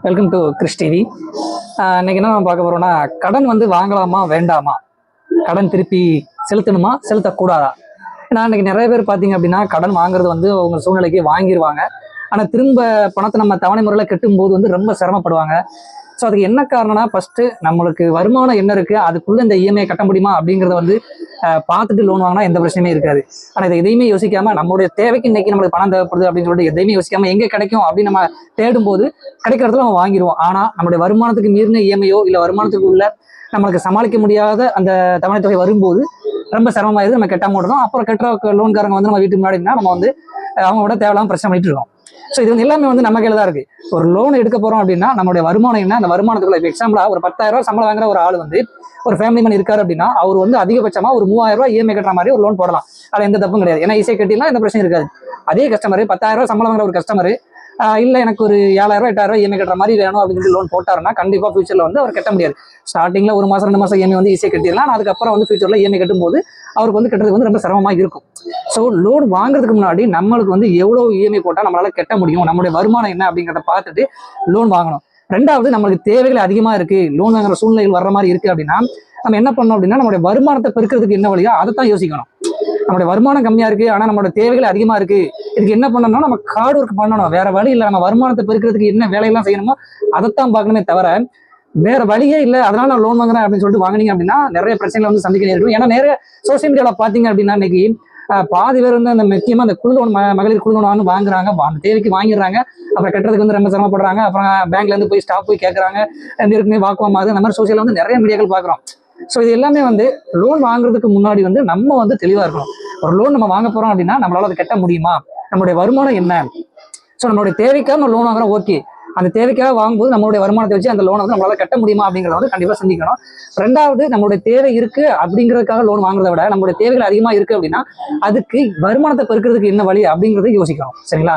Welcome to Chris TV. இன்னைக்கு என்ன நம்ம பார்க்க போறோம்னா, கடன் வந்து வாங்கலாமா வேண்டாமா, கடன் திருப்பி செலுத்தணுமா செலுத்தக்கூடாதா. ஏன்னா இன்னைக்கு நிறைய பேர் பார்த்தீங்க அப்படின்னா கடன் வாங்குறது வந்து அவங்க சூழ்நிலைக்கு வாங்கிடுவாங்க. ஆனால் திரும்ப பணத்தை நம்ம தவணை முறையில் கட்டும் போது வந்து ரொம்ப சிரமப்படுவாங்க. ஸோ அதுக்கு என்ன காரணம்னா, ஃபர்ஸ்ட் நம்மளுக்கு வருமானம் என்ன இருக்கு, அதுக்குள்ள இந்த இஎம்ஐ கட்ட முடியுமா அப்படிங்கிறத வந்து பார்த்துட்டு லோன் வாங்கினா எந்த பிரச்சனையுமே இருக்காது. ஆனால் இதை எதையுமே யோசிக்காம நம்மளுடைய தேவைக்கு இன்னைக்கு நம்மளுக்கு பணம் தேவைப்படுது அப்படின்னு சொல்லிட்டு எதையுமே யோசிக்காம எங்கே கிடைக்கும் அப்படின்னு நம்ம தேடும் போது கிடைக்கிறதுல நம்ம வாங்கிடுவோம். ஆனால் நம்மளுடைய வருமானத்துக்கு மீறின இஎம்ஐயோ இல்லை வருமானத்துக்கு உள்ள நம்மளுக்கு சமாளிக்க முடியாத அந்த தவணை தொகை வரும்போது ரொம்ப சிரமமாயிருது. நம்ம கெட்டாம விடணும். அப்புறம் கெட்ட லோன்காரங்க வந்து நம்ம வீட்டுக்கு முன்னாடினா நம்ம வந்து அவங்களோட தேவையில்லாம பிரச்சனை பண்ணிட்டு இருக்கோம். ஸோ இது வந்து எல்லாமே வந்து நம்ம கையில தான் இருக்கு. ஒரு லோன் எடுக்க போறோம் அப்படின்னா நம்மளுடைய வருமானம் என்ன, அந்த வருமானத்துக்குள்ள இப்போ எக்ஸாம்பிளா ஒரு 10,000 ரூபாய் சம்பளம் வாங்குற ஒரு ஆள் வந்து ஒரு ஃபேமிலி மேன் இருக்காரு அப்படின்னா அவர் வந்து அதிகபட்சமா ஒரு 3,000 ரூபாய் இஎம்ஐ கட்டுற மாதிரி ஒரு லோன் போடலாம். அது எந்த தப்பும் கிடையாது. ஏன்னா ஈஸியாக கட்டிலாம் எந்த பிரச்சனையும் இருக்காது. அதே கஸ்டமர் 10,000 ரூபாய் சம்பளம் வாங்குற ஒரு கஸ்டமர் இல்லை எனக்கு ஒரு 7,000 ரூபாய் 8,000 ரூபாய் இஎம்ஐ கட்டுற மாதிரி வேணும் அப்படின்னு சொல்லி லோன் போட்டாருன்னா கண்டிப்பா ஃபியூச்சர்ல வந்து அவர் கட்ட முடியாது. ஸ்டார்டிங்ல 1 மாசம் 2 மாசம் இஎம்ஐ வந்து ஈஸியாக கட்டிடலாம். அதுக்கப்புறம் வந்து ஃபியூச்சர்ல இஎம்ஐ கட்டும் போது அவருக்கு வந்து கட்டுறது வந்து ரொம்ப சிரமமா இருக்கும். ஸோ லோன் வாங்குறதுக்கு முன்னாடி நம்மளுக்கு வந்து எவ்வளவு இஎம்ஐ போட்டால் நம்மளால கட்ட முடியும், நம்மளுடைய வருமானம் என்ன அப்படிங்கிறத பார்த்துட்டு லோன் வாங்கணும். ரெண்டாவது, நம்மளுக்கு தேவைகள் அதிகமா இருக்கு, லோன் வாங்குற சூழ்நிலைகள் வர்ற மாதிரி இருக்கு அப்படின்னா நம்ம என்ன பண்ணணும் அப்படின்னா நம்மளுடைய வருமானத்தை பெருக்கிறதுக்கு என்ன வழியோ அதை தான் யோசிக்கணும். நம்மளுடைய வருமானம் கம்மியா இருக்கு ஆனா நம்மளோட தேவைகள் அதிகமா இருக்கு, இதுக்கு என்ன பண்ணணும்னா நம்ம ஹார்ட் ஒர்க் பண்ணணும். வேற வழி இல்லை. நம்ம வருமானத்தை பெருக்கிறதுக்கு என்ன வேலையெல்லாம் செய்யணுமோ அதைத்தான் பார்க்கணுமே தவிர வேற வழியே இல்லை அதனால நான் லோன் வாங்குறேன் அப்படின்னு சொல்லிட்டு வாங்கினீங்க அப்படின்னா நிறைய பிரச்சனைகள் வந்து சந்திக்க நேரிடும். ஏன்னா நிறைய சோசியல் மீடியாவில் பார்த்தீங்க அப்படின்னா இன்னைக்கு பாதி பேர் வந்து அந்த முக்கியமாக அந்த குழு லோன் மகளிர் குழு லோன் வாங்குறாங்க, அந்த தேவைக்கு வாங்கிடுறாங்க, அப்புறம் கட்டுறதுக்கு வந்து ரொம்ப சிரமப்படுறாங்க, அப்புறம் பேங்க்ல இருந்து போய் ஸ்டாஃப் போய் கேட்கறாங்க, இருக்குமே வாக்குவாதம் ஆகுது. அந்த மாதிரி சோசியல் வந்து நிறைய மீடியாக்கள் பார்க்குறோம். ஸோ இது எல்லாமே வந்து லோன் வாங்குறதுக்கு முன்னாடி வந்து நம்ம வந்து தெளிவாக இருக்கணும். ஒரு லோன் நம்ம வாங்க போறோம் அப்படின்னா நம்மளால அதை கட்ட முடியுமா, நம்மளுடைய வருமானம் என்ன. ஸோ நம்மளுடைய தேவைக்காக நம்ம லோன் வாங்குறோம், ஓகே, அந்த தேவைக்காக வாங்கும்போது நம்மளுடைய வருமானத்தை வச்சு அந்த லோனை வந்து நம்மளால கட்ட முடியுமா அப்படிங்கிறத வந்து கண்டிப்பாக சிந்திக்கணும். ரெண்டாவது, நம்மளுடைய தேவை இருக்கு அப்படிங்கிறதுக்காக லோன் வாங்குறத விட நம்மளுடைய தேவைகள் அதிகமாக இருக்கு அப்படின்னா அதுக்கு வருமானத்தை பெருக்கிறதுக்கு என்ன வழி அப்படிங்கிறத யோசிக்கணும். சரிங்களா?